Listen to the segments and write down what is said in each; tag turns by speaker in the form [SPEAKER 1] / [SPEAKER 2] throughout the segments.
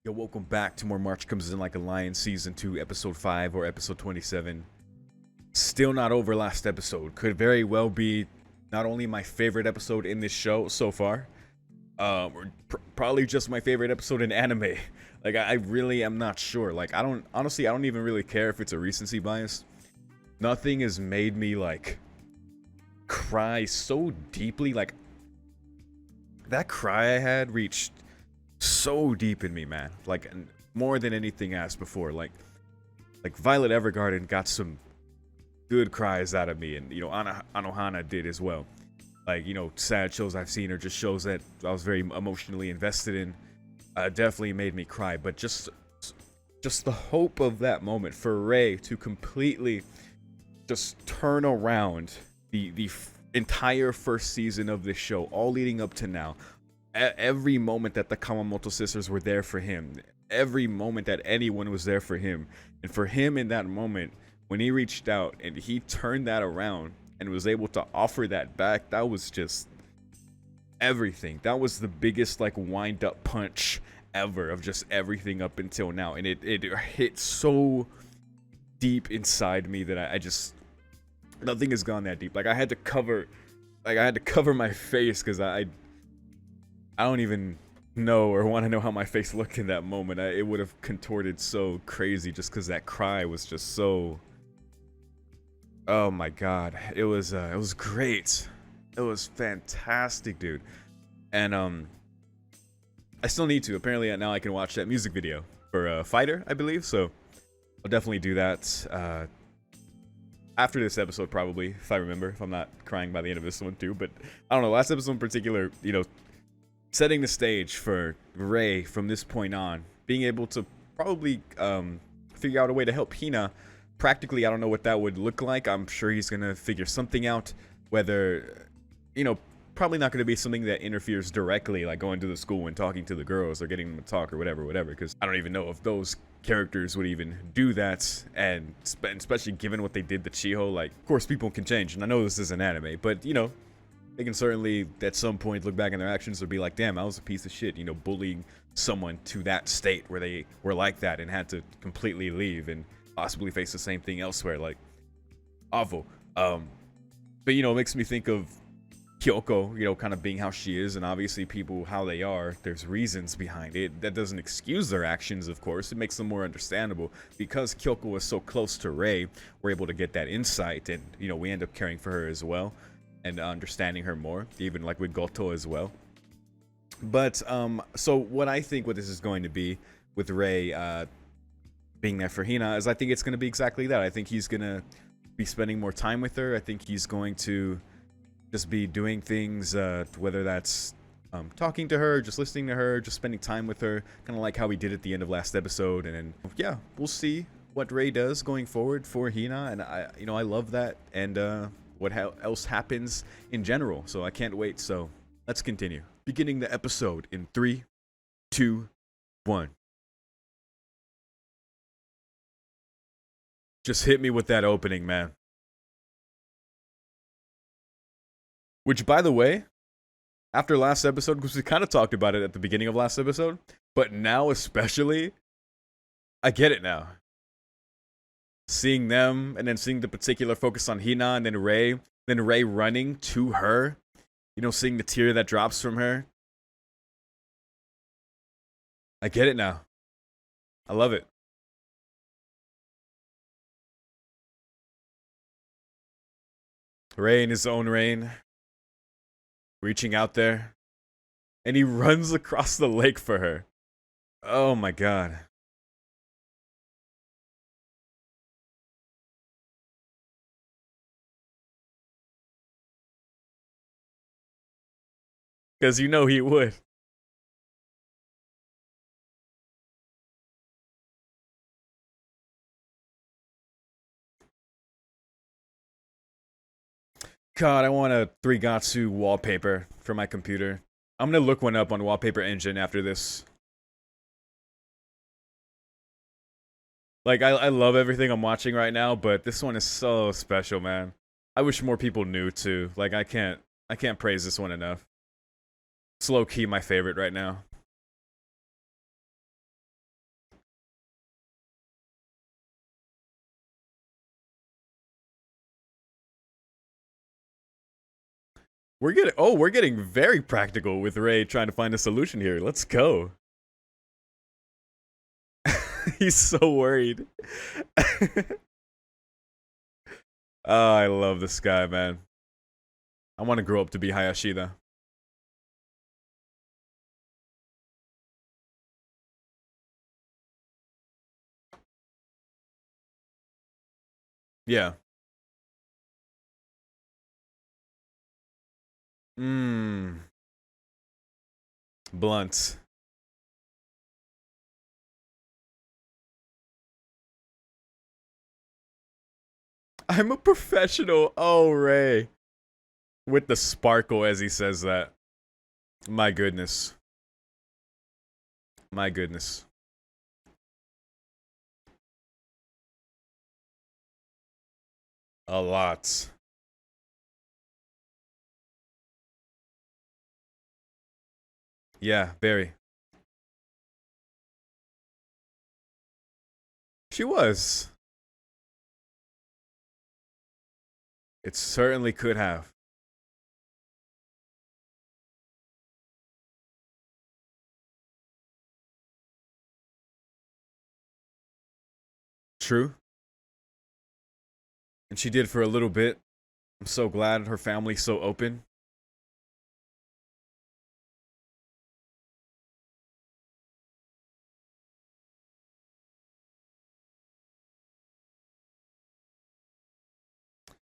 [SPEAKER 1] Yo, welcome back to more March Comes in Like a Lion Season 2, Episode 5 or Episode 27. Still not over last episode. Could very well be not only my favorite episode in this show so far, or probably just my favorite episode in anime. Like, I really am not sure. Like, honestly, I don't even really care if it's a recency bias. Nothing has made me, like, cry so deeply. Like, that cry I had reached so deep in me, man. Like more than anything asked before. Like Violet Evergarden got some good cries out of me, and Anohana did as well. Like sad shows I've seen or just shows that I was very emotionally invested in. Definitely made me cry. But just the hope of that moment for Rei to completely just turn around the entire first season of this show, all leading up to now. Every moment that the Kawamoto sisters were there for him, every moment that anyone was there for him, and for him in that moment when he reached out and he turned that around and was able to offer that back, that was just everything. That was the biggest like wind up punch ever of just everything up until now, and it hit so deep inside me that I just nothing has gone that deep. Like I had to cover my face because I don't even know or want to know how my face looked in that moment. It would have contorted so crazy just because that cry was just so. Oh my god, it was great. It was fantastic, dude. And I still need to. Apparently now I can watch that music video for Fighter, I believe. So I'll definitely do that after this episode, probably, if I remember. If I'm not crying by the end of this one too, but I don't know. Last episode in particular, setting the stage for Rei from this point on, being able to probably figure out a way to help Hina. Practically, I don't know what that would look like. I'm sure he's gonna figure something out. Whether, probably not gonna be something that interferes directly, like going to the school and talking to the girls or getting them to talk or whatever. Because I don't even know if those characters would even do that, and especially given what they did to Chiho. Like, of course, people can change, and I know this is an anime, but they can certainly, at some point, look back in their actions and be like, damn, I was a piece of shit, bullying someone to that state where they were like that and had to completely leave and possibly face the same thing elsewhere. Like, awful. But, it makes me think of Kyoko, kind of being how she is, and obviously people, how they are. There's reasons behind it. That doesn't excuse their actions, of course. It makes them more understandable. Because Kyoko was so close to Rei, we're able to get that insight, and, we end up caring for her as well and understanding her more, even like with Goto as well. But so what I think what this is going to be with Rei being there for Hina is I think it's going to be exactly that. I think he's going to be spending more time with her. I think he's going to just be doing things, whether that's talking to her, just listening to her, just spending time with her, kind of like how we did at the end of last episode. And then, yeah, we'll see what Rei does going forward for Hina. And I love that. And what else happens in general. So I can't wait. So let's continue. Beginning the episode in 3, 2, 1. Just hit me with that opening, man. Which, by the way, after last episode, because we kind of talked about it at the beginning of last episode, but now especially, I get it now. Seeing them, and then seeing the particular focus on Hina, and then Rei running to her, seeing the tear that drops from her. I get it now. I love it. Rei in his own rain, reaching out there, and he runs across the lake for her. Oh my god. Because he would. God, I want a 3Gatsu wallpaper for my computer. I'm gonna look one up on Wallpaper Engine after this. Like, I love everything I'm watching right now, but this one is so special, man. I wish more people knew, too. Like, I can't praise this one enough. It's low-key my favorite right now. we're getting very practical with Ray trying to find a solution here. Let's go. He's so worried. Oh, I love this guy, man. I want to grow up to be Hayashida. Yeah. Mmm. Blunt. I'm a professional. Oh, Ray. With the sparkle as he says that. My goodness. My goodness. A lot. Yeah, very. She was. It certainly could have. True. And she did for a little bit. I'm so glad her family's so open.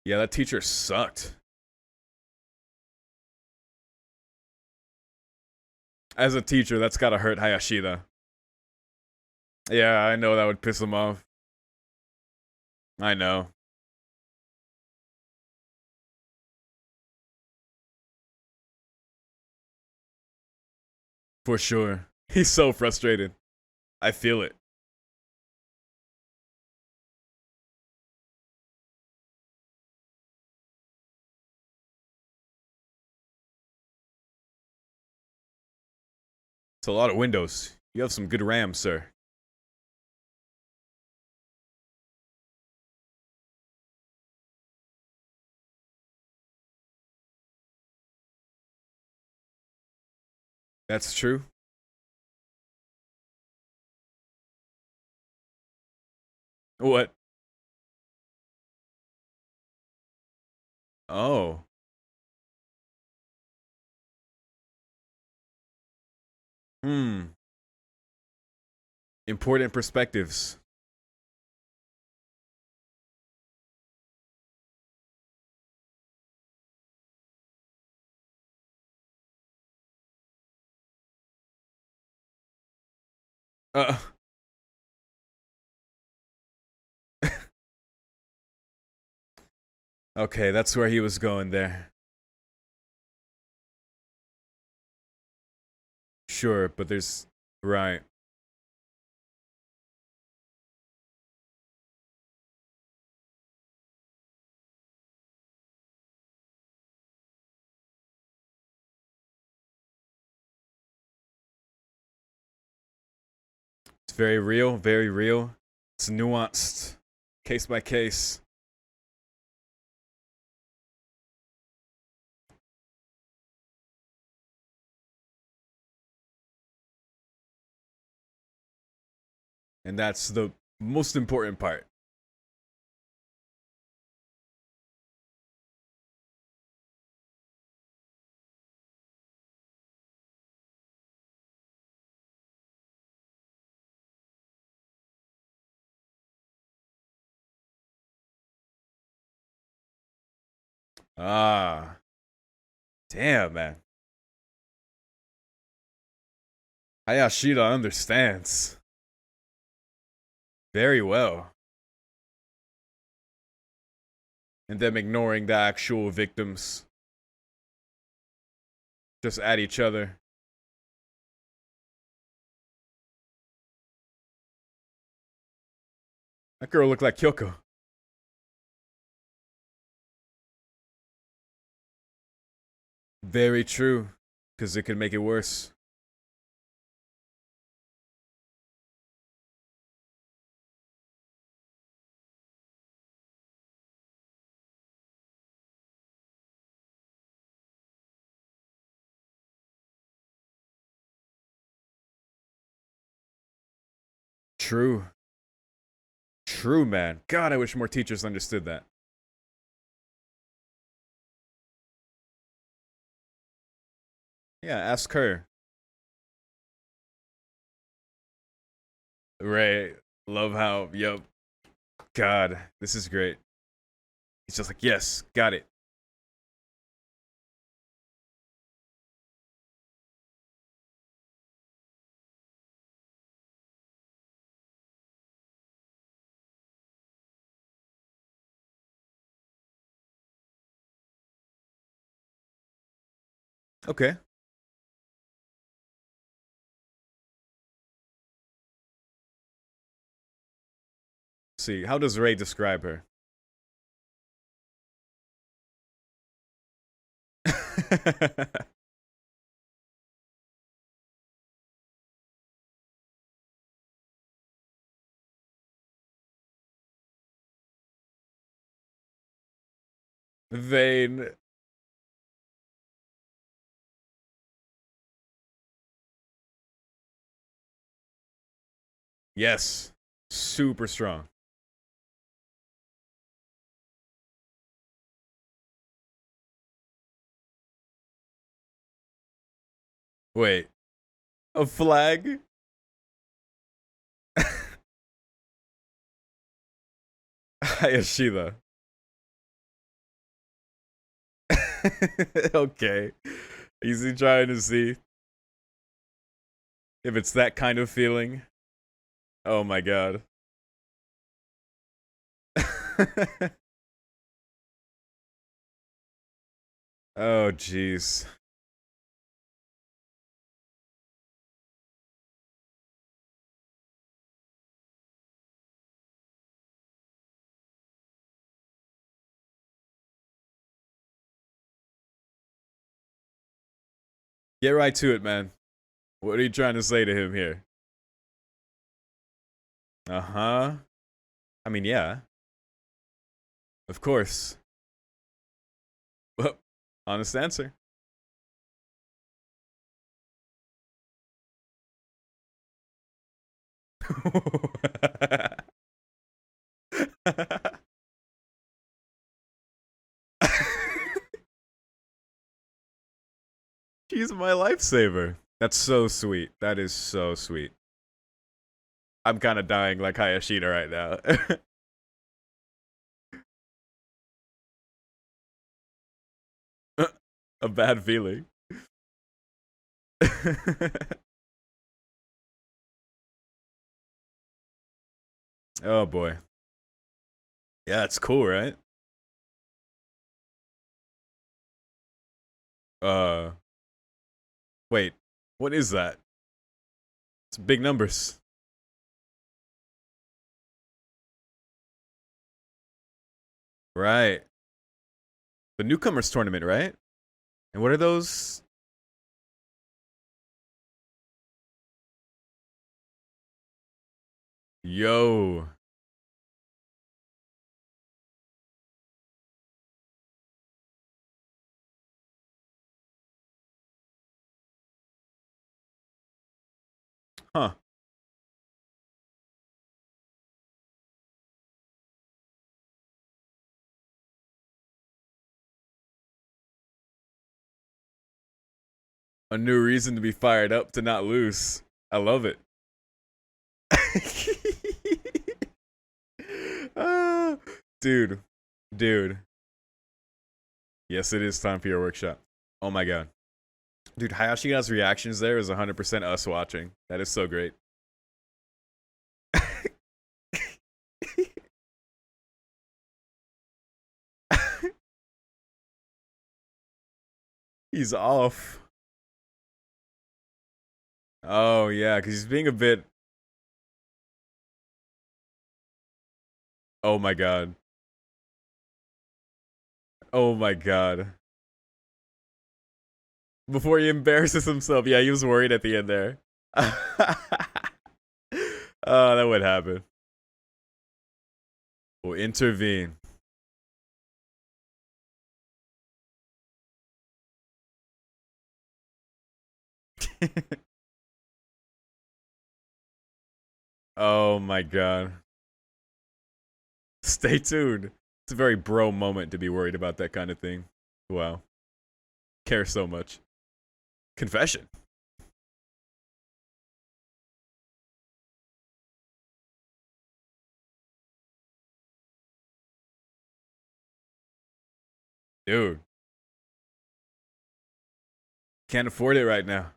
[SPEAKER 1] Yeah, that teacher sucked. As a teacher, that's gotta hurt Hayashida. Yeah, I know that would piss him off. I know. For sure. He's so frustrated. I feel it. It's a lot of windows. You have some good RAM, sir. That's true. What? Oh. Hmm. Important perspectives. Uh. Okay, that's where he was going there. Sure, but there's... Right. It's very real, very real. It's nuanced. Case by case. And that's the most important part. Ah. Damn, man. Hayashida understands. Very well. And them ignoring the actual victims. Just at each other. That girl looked like Kyoko. Very true. Because it could make it worse. True. True, man. God, I wish more teachers understood that. Yeah, ask her. Right. Love how, yup. God, this is great. He's just like, yes, got it. Okay. See, how does Ray describe her? Vain. Yes. Super strong. Wait. A flag? Hayashida. Okay. Easy trying to see if it's that kind of feeling. Oh my god. Oh jeez. Get right to it, man. What are you trying to say to him here? Uh-huh. I mean, yeah. Of course. Well, honest answer. She's my lifesaver. That's so sweet. That is so sweet. I'm kind of dying like Hayashida right now. A bad feeling. Oh boy. Yeah, it's cool, right? Uh, wait. What is that? It's big numbers. Right. The newcomers tournament, right? And what are those? Yo. Huh. A new reason to be fired up to not lose. I love it. Ah, dude. Dude. Yes, it is time for your workshop. Oh my god. Dude, Hayashiga's reactions there is 100% us watching. That is so great. He's off. Oh, yeah, because he's being a bit. Oh my god. Oh my god. Before he embarrasses himself. Yeah, he was worried at the end there. Oh, that would happen. We'll intervene. Oh my god. Stay tuned. It's a very bro moment to be worried about that kind of thing. Wow. Care so much. Confession. Dude. Can't afford it right now.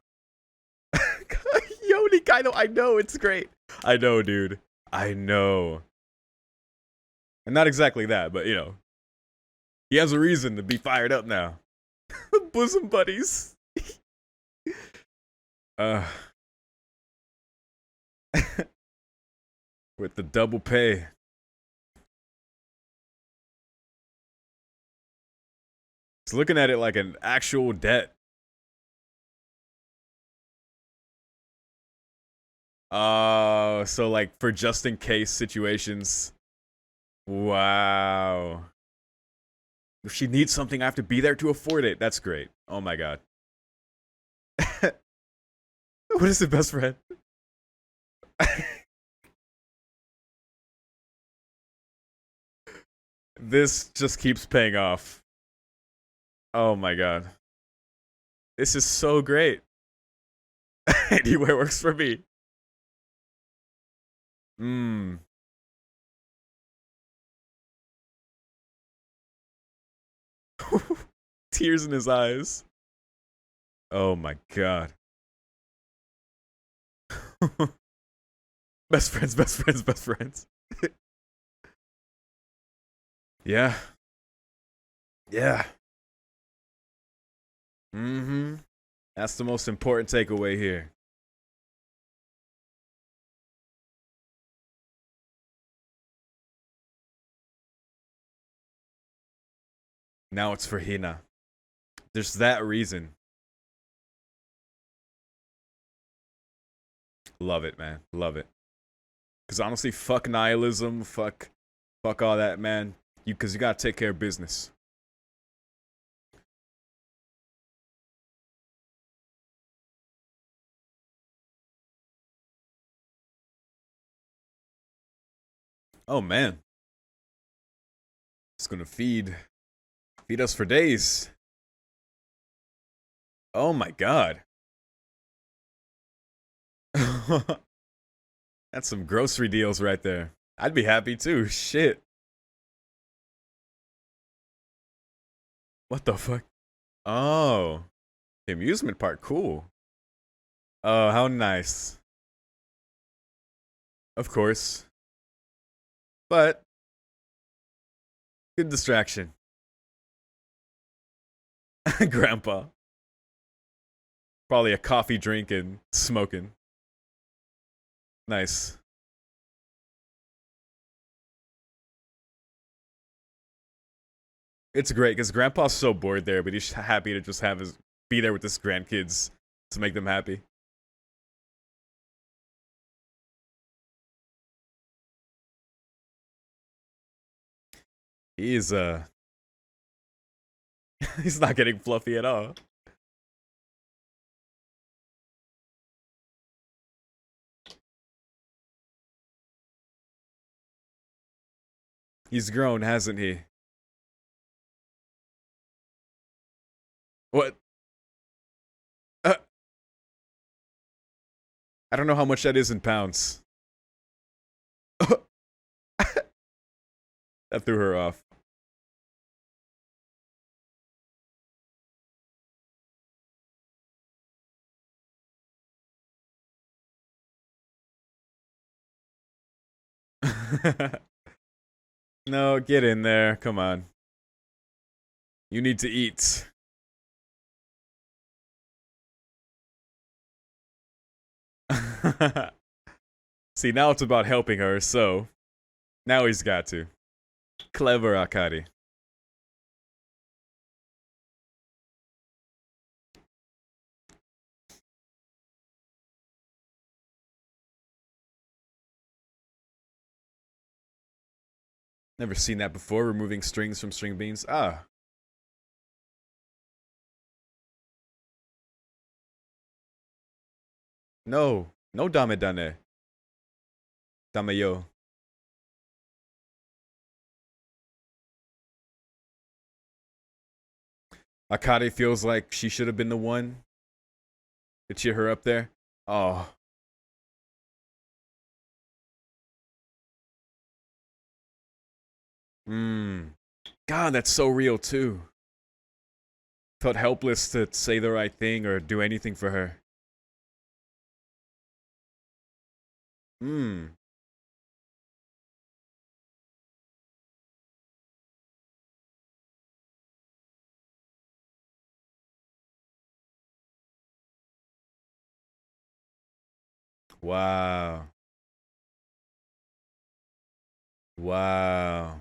[SPEAKER 1] Yoni, I know, it's great. I know, dude. I know. And not exactly that, but you know. He has a reason to be fired up now. Bosom buddies. uh with the double pay. He's looking at it like an actual debt. So like for just in case situations. Wow. If she needs something, I have to be there to afford it. That's great. Oh my god. What is the best friend? This just keeps paying off. Oh my god. This is so great. Anywhere works for me. Mmm. Tears in his eyes. Oh my god. Best friends, best friends, best friends. Yeah. Yeah. Mm-hmm. That's the most important takeaway here. Now it's for Hina. There's that reason. Love it, man. Love it. Cause honestly, fuck nihilism, fuck all that, man. Cause you gotta take care of business. Oh man. It's gonna feed us for days. Oh my god. That's some grocery deals right there. I'd be happy too. Shit. What the fuck? Oh. The amusement park, cool. Oh, how nice. Of course. But good distraction. Grandpa. Probably a coffee drinking, smoking. Nice. It's great because Grandpa's so bored there, but he's happy to just have his be there with his grandkids to make them happy. He's he's not getting fluffy at all. He's grown, hasn't he? What? Uh, I don't know how much that is in pounds. That threw her off. No, get in there. Come on. You need to eat. See, now it's about helping her, so now he's got to. Clever Akari. Never seen that before, removing strings from string beans. Ah. No. No dame dane. Tamayo. Akari feels like she should have been the one to cheer her up there. Oh. God, that's so real too. Felt helpless to say the right thing or do anything for her. Hmm. Wow. Wow.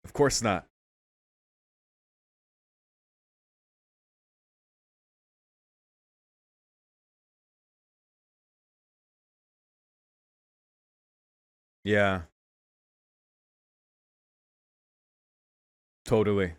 [SPEAKER 1] Of course not. Yeah, totally.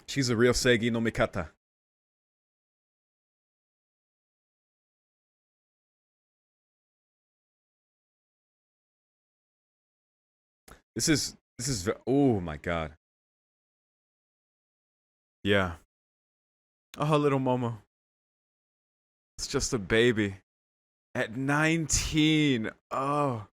[SPEAKER 1] She's a real Seigi no Mikata. This is oh my god. Yeah. Oh, little Momo. It's just a baby. At 19. Oh.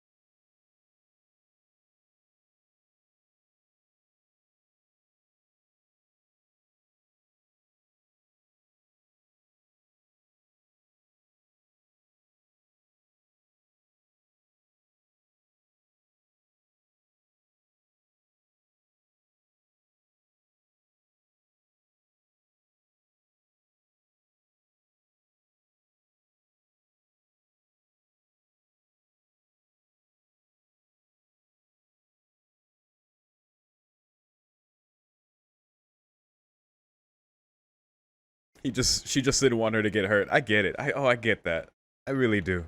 [SPEAKER 1] She just didn't want her to get hurt. I get it. I get that. I really do.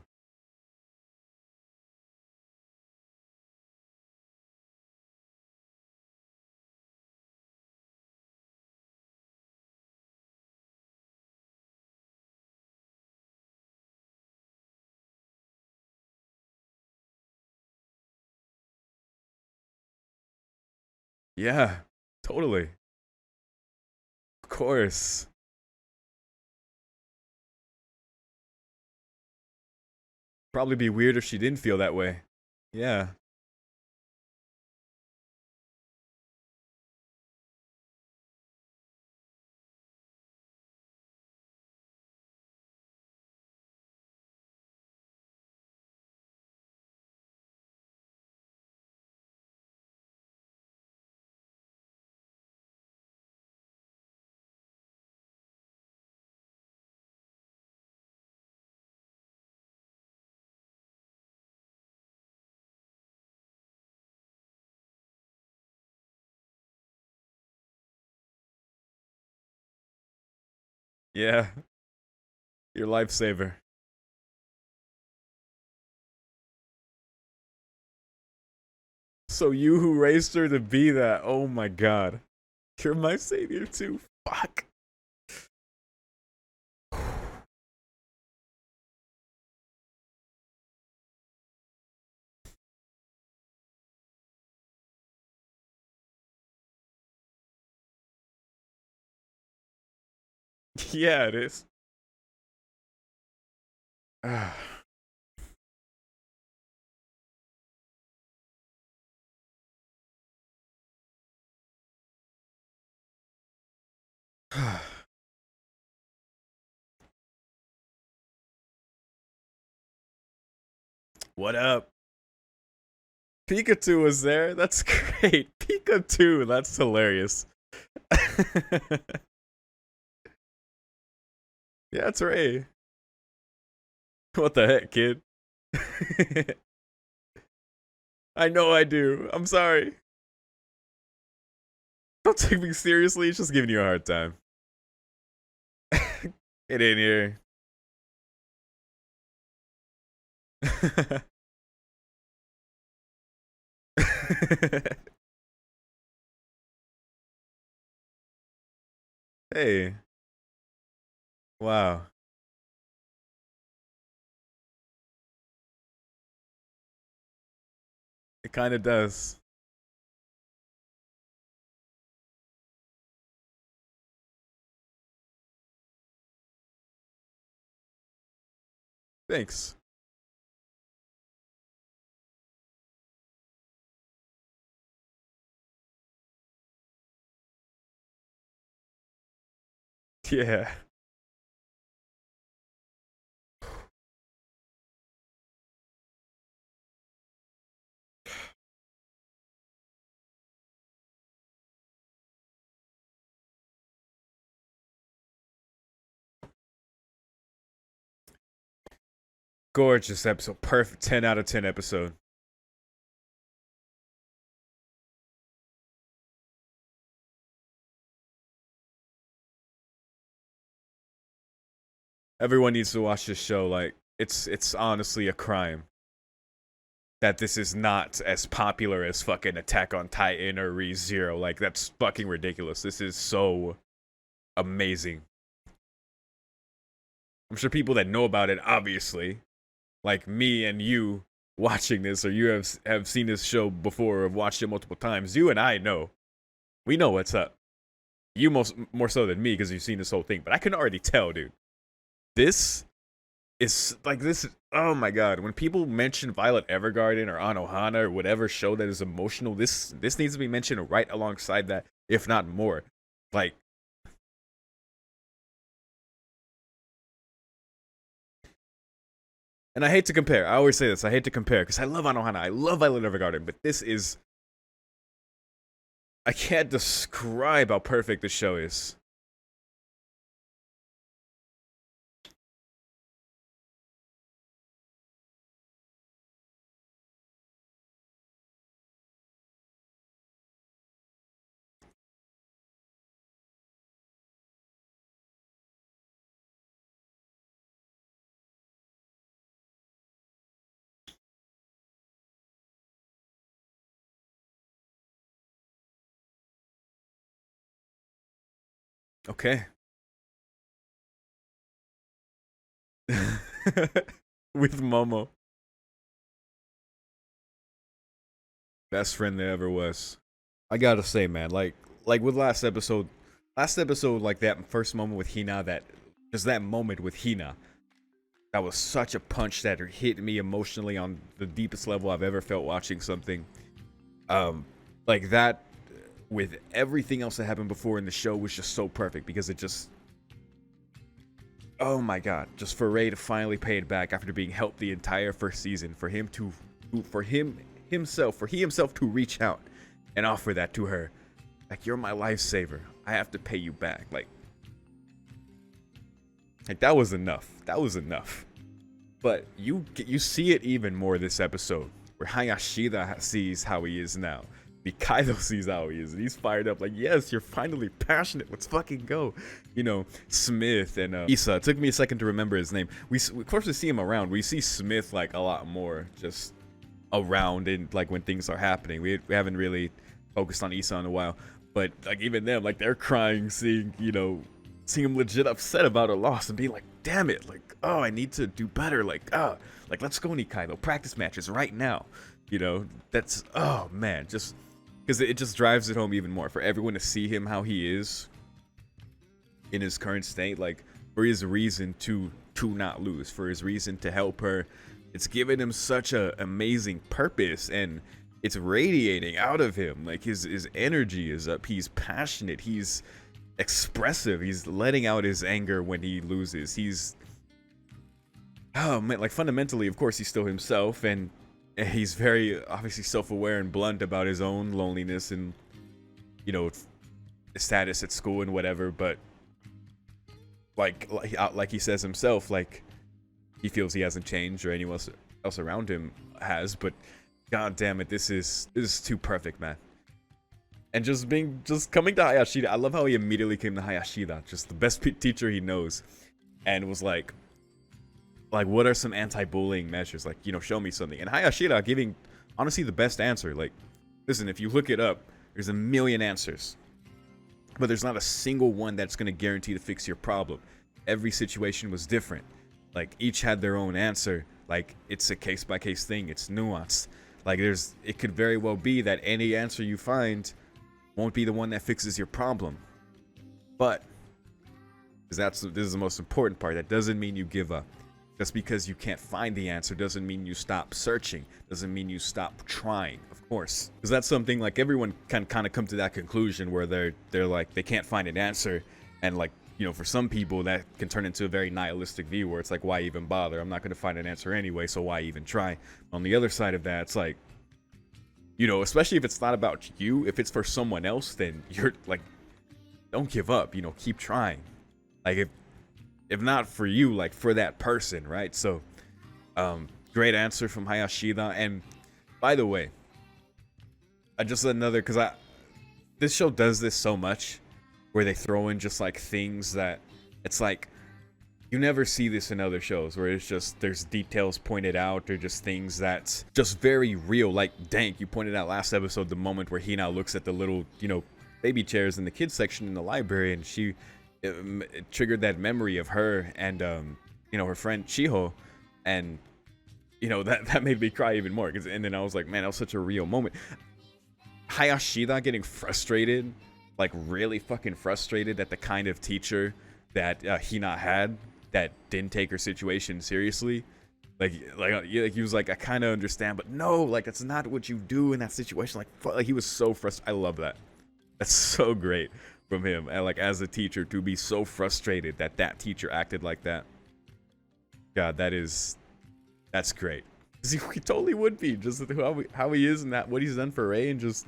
[SPEAKER 1] Yeah. Totally. Of course. Probably be weird if she didn't feel that way. Yeah. Yeah. Your lifesaver. So you who raised her to be that. Oh my god. You're my savior too. Fuck. Yeah, it is. What up? Pikachu was there. That's great. Pikachu. That's hilarious. Yeah, it's Ray. What the heck, kid? I know I do. I'm sorry. Don't take me seriously. It's just giving you a hard time. Get in here. Hey. Wow. It kind of does. Thanks. Yeah. Gorgeous episode. Perfect. 10 out of 10 episode. Everyone needs to watch this show. Like, it's honestly a crime that this is not as popular as fucking Attack on Titan or ReZero. Like, that's fucking ridiculous. This is so amazing. I'm sure people that know about it, obviously, like me and you watching this, or you have seen this show before or have watched it multiple times. You and I know. We know what's up. You more so than me because you've seen this whole thing. But I can already tell, dude. This is like this. Oh my god! When people mention Violet Evergarden or Anohana or whatever show that is emotional, this needs to be mentioned right alongside that, if not more. Like, and I hate to compare. I always say this. I hate to compare because I love Anohana. I love Violet Evergarden, but this is. I can't describe how perfect this show is. Okay. With Momo. Best friend there ever was. I gotta say, man, like with last episode, like that first moment with Hina, that just that moment with Hina, that was such a punch that hit me emotionally on the deepest level I've ever felt watching something. Like that, with everything else that happened before in the show, was just so perfect because it just, oh my god, just for Ray to finally pay it back after being helped the entire first season, for him to, for he himself to reach out and offer that to her, like, you're my lifesaver, I have to pay you back, like that was enough. That was enough. But you see it even more this episode, where Hayashida sees how he is now. Mikaido sees how he is, and he's fired up. Like, yes, you're finally passionate. Let's fucking go. You know, Smith and Issa. It took me a second to remember his name. Of course we see him around. We see Smith like a lot more, just around and like when things are happening. We haven't really focused on Issa in a while, but like even them, like they're crying, seeing him legit upset about a loss and being like, damn it, like, oh, I need to do better, like let's go, Nikaido, practice matches right now. That's, oh man, just because it just drives it home even more for everyone to see him how he is in his current state, like for his reason to not lose, for his reason to help her. It's given him such a amazing purpose, and it's radiating out of him. Like his energy is up, he's passionate, he's expressive, he's letting out his anger when he loses. He's, oh man, like fundamentally, of course, he's still himself, and he's very obviously self-aware and blunt about his own loneliness and, you know, status at school and whatever. But like he says himself, like he feels he hasn't changed or anyone else around him has. But god damn it, this is too perfect, man. And just coming to Hayashida, I love how he immediately came to Hayashida, just the best teacher he knows, and was like, what are some anti-bullying measures? Like, you know, show me something. And Hayashida giving, honestly, the best answer. Like, listen, if you look it up, there's a million answers, but there's not a single one that's going to guarantee to fix your problem. Every situation was different. Like, each had their own answer. Like, it's a case-by-case thing. It's nuanced. Like, it could very well be that any answer you find won't be the one that fixes your problem. But, because this is the most important part, that doesn't mean you give up. Just because you can't find the answer doesn't mean you stop searching. Doesn't mean you stop trying, of course. Because that's something, like, everyone can kind of come to that conclusion where they're like, they can't find an answer. And, like, you know, for some people that can turn into a very nihilistic view where it's like, why even bother? I'm not going to find an answer anyway, so why even try? On the other side of that, it's like, you know, especially if it's not about you, if it's for someone else, then you're like, don't give up, you know, keep trying. Like, if not for you, like for that person, right? So, great answer from Hayashida. And by the way, just another, because this show does this so much, where they throw in just like things that it's like you never see this in other shows, where it's just there's details pointed out or just things that's just very real. Like, Dank, you pointed out last episode the moment where Hina looks at the little, you know, baby chairs in the kids section in the library, and it triggered that memory of her and you know, her friend Chiho, and you know, that made me cry even more. And then I was like, man, that was such a real moment. Hayashida getting frustrated, like really fucking frustrated at the kind of teacher that Hina had that didn't take her situation seriously. Like he was like, I kind of understand, but no, like that's not what you do in that situation. Like he was so frustrated. I love that. That's so great from him, and like as a teacher to be so frustrated that teacher acted like that. God, that's great. He totally would be, just how he is and that what he's done for Ray, and just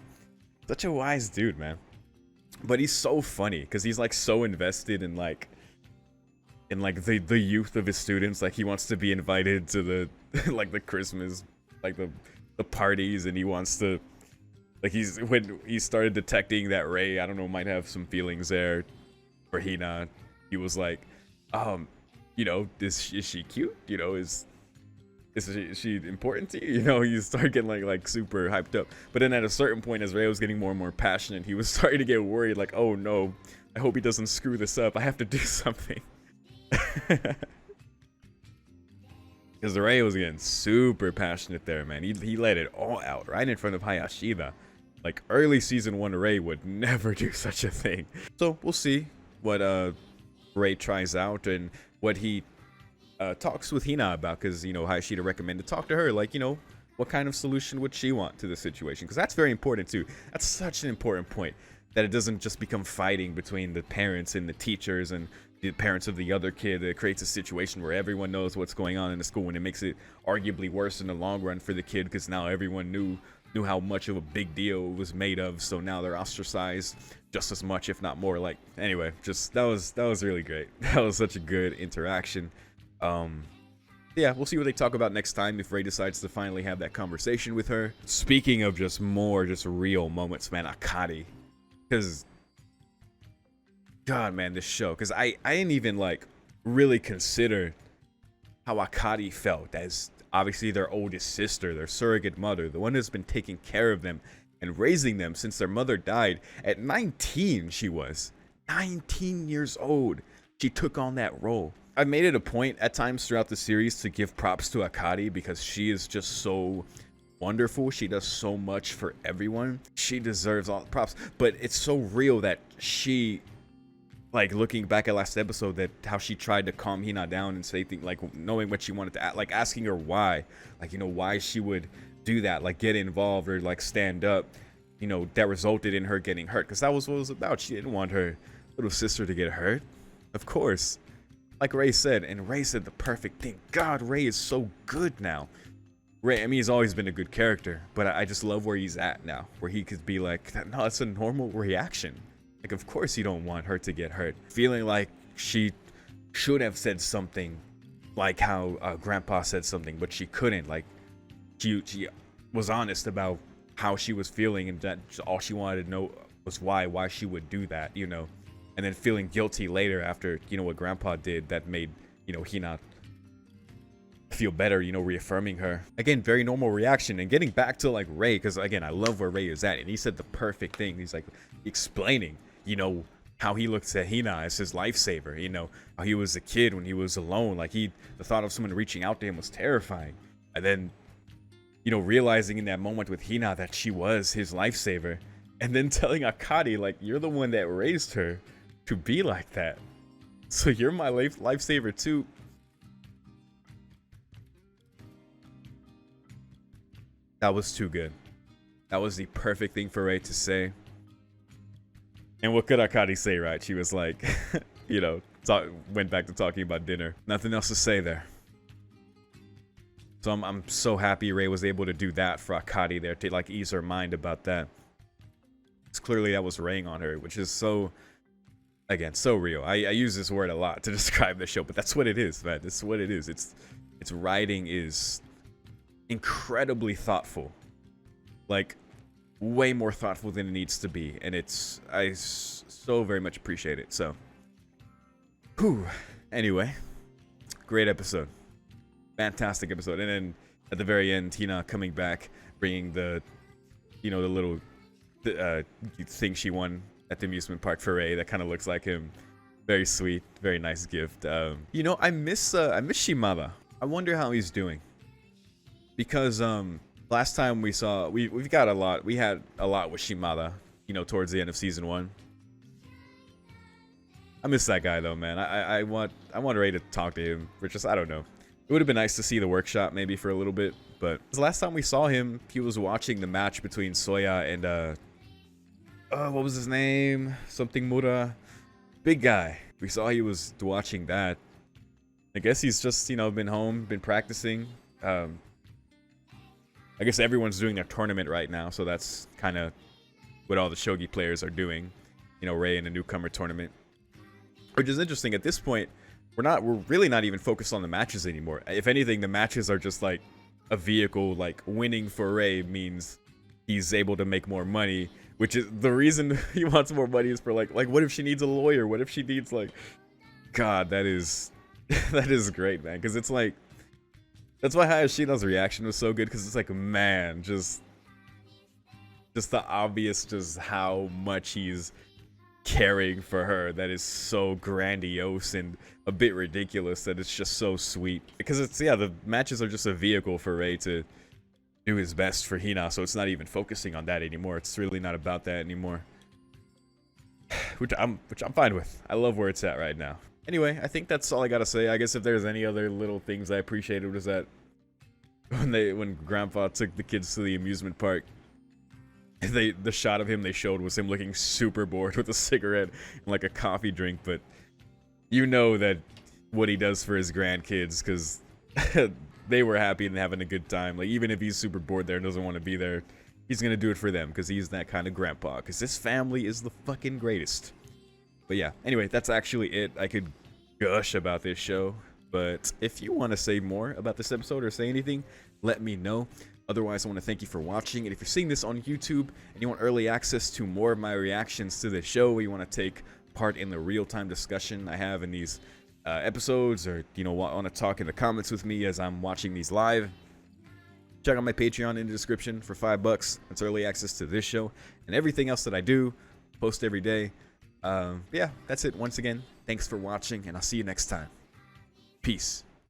[SPEAKER 1] such a wise dude, man. But he's so funny because he's like so invested in like the youth of his students. Like he wants to be invited to the like the Christmas, like the parties, and he wants to, like, when he started detecting that Ray, I don't know, might have some feelings there for Hina, he was like, you know, is she cute? You know, is she important to you? You know, you start getting like super hyped up. But then at a certain point, as Ray was getting more and more passionate, he was starting to get worried, like, oh no, I hope he doesn't screw this up. I have to do something. Because Ray was getting super passionate there, man. He let it all out right in front of Hayashida. Like, early season 1 Ray would never do such a thing. So we'll see what Ray tries out and what he talks with Hina about, because, you know, Hayashida recommended talk to her, like, you know, what kind of solution would she want to the situation? Because that's very important too. That's such an important point, that it doesn't just become fighting between the parents and the teachers and the parents of the other kid. It creates a situation where everyone knows what's going on in the school, and it makes it arguably worse in the long run for the kid, because now everyone knew how much of a big deal it was made of, so now they're ostracized just as much, if not more. Like, anyway, just that was really great. That was such a good interaction. Yeah, we'll see what they talk about next time if Ray decides to finally have that conversation with her. Speaking of just real moments, man, Akari, because God, man, this show, because I didn't even like really consider how Akari felt as obviously their oldest sister, their surrogate mother, the one who's been taking care of them and raising them since their mother died. At 19, she was 19 years old. She took on that role. I made it a point at times throughout the series to give props to Akari, because she is just so wonderful. She does so much for everyone. She deserves all the props. But it's so real that she, like, looking back at last episode, that how she tried to calm Hina down and say things, like knowing what she wanted to, like asking her why, like, you know, why she would do that, like get involved or like stand up, you know, that resulted in her getting hurt, because that was what it was about. She didn't want her little sister to get hurt, of course, like Ray said. And Ray said the perfect thing. God, Ray is so good now. Ray, I mean, he's always been a good character, but I just love where he's at now, where he could be like, no, it's a normal reaction. Like, of course you don't want her to get hurt. Feeling like she should have said something like how Grandpa said something, but she couldn't. Like, she was honest about how she was feeling, and that all she wanted to know was why she would do that, you know? And then feeling guilty later after, you know, what Grandpa did that made, you know, Hina feel better, you know, reaffirming her. Again, very normal reaction. And getting back to like Ray, because again, I love where Ray is at, and he said the perfect thing. He's like explaining, you know, how he looks at Hina as his lifesaver, you know, how he was a kid when he was alone. Like, the thought of someone reaching out to him was terrifying. And then, you know, realizing in that moment with Hina that she was his lifesaver, and then telling Akari, like, you're the one that raised her to be like that, so you're my lifesaver too. That was too good. That was the perfect thing for Ray to say. And what could Akari say, right? She was like, you know, went back to talking about dinner. Nothing else to say there. So I'm so happy Ray was able to do that for Akari there, to like ease her mind about that. It's clearly that was weighing on her, which is so, again, so real. I use this word a lot to describe the show, but that's what it is, man. This is what it is. Its writing is incredibly thoughtful, like way more thoughtful than it needs to be, and I so very much appreciate it. So, whew. Anyway, great episode, fantastic episode. And then at the very end, Hina coming back, bringing the, you know, the little thing she won at the amusement park for Ray that kind of looks like him. Very sweet, very nice gift. You know, I miss Shimada. I wonder how he's doing. Because last time we saw, we had a lot with Shimada, you know, towards the end of season 1. I miss that guy though, man. I want Ray to talk to him, which is, I don't know. It would have been nice to see the workshop maybe for a little bit, but the last time we saw him, he was watching the match between Soya and what was his name? Something Mura. Big guy. We saw he was watching that. I guess he's just, you know, been home, been practicing. I guess everyone's doing their tournament right now, so that's kind of what all the shogi players are doing. You know, Ray in a newcomer tournament, which is interesting. At this point, we're really not even focused on the matches anymore. If anything, the matches are just like a vehicle. Like, winning for Ray means he's able to make more money, which is the reason he wants more money, is for like what if she needs a lawyer? What if she needs, like, God, that is that is great, man. Because it's like, that's why Hayashina's reaction was so good, because it's like, man, just the obvious, just how much he's caring for her, that is so grandiose and a bit ridiculous, that it's just so sweet. Because it's, yeah, the matches are just a vehicle for Ray to do his best for Hina, so it's not even focusing on that anymore. It's really not about that anymore. Which I'm fine with. I love where it's at right now. Anyway, I think that's all I gotta say. I guess if there's any other little things I appreciated, was that when Grandpa took the kids to the amusement park, the shot of him they showed was him looking super bored with a cigarette and like a coffee drink. But you know that what he does for his grandkids, because they were happy and having a good time. Like, even if he's super bored there and doesn't want to be there, he's gonna do it for them, because he's that kind of grandpa. Because this family is the fucking greatest. But yeah, anyway, that's actually it. I could gush about this show, but if you want to say more about this episode or say anything, let me know. Otherwise, I want to thank you for watching, and if you're seeing this on YouTube and you want early access to more of my reactions to the show, where you want to take part in the real-time discussion I have in these episodes, or, you know, want to talk in the comments with me as I'm watching these live, check out my Patreon in the description for $5. That's early access to this show and everything else that I do, post every day. Yeah, that's it. Once again, thanks for watching, and I'll see you next time. Peace.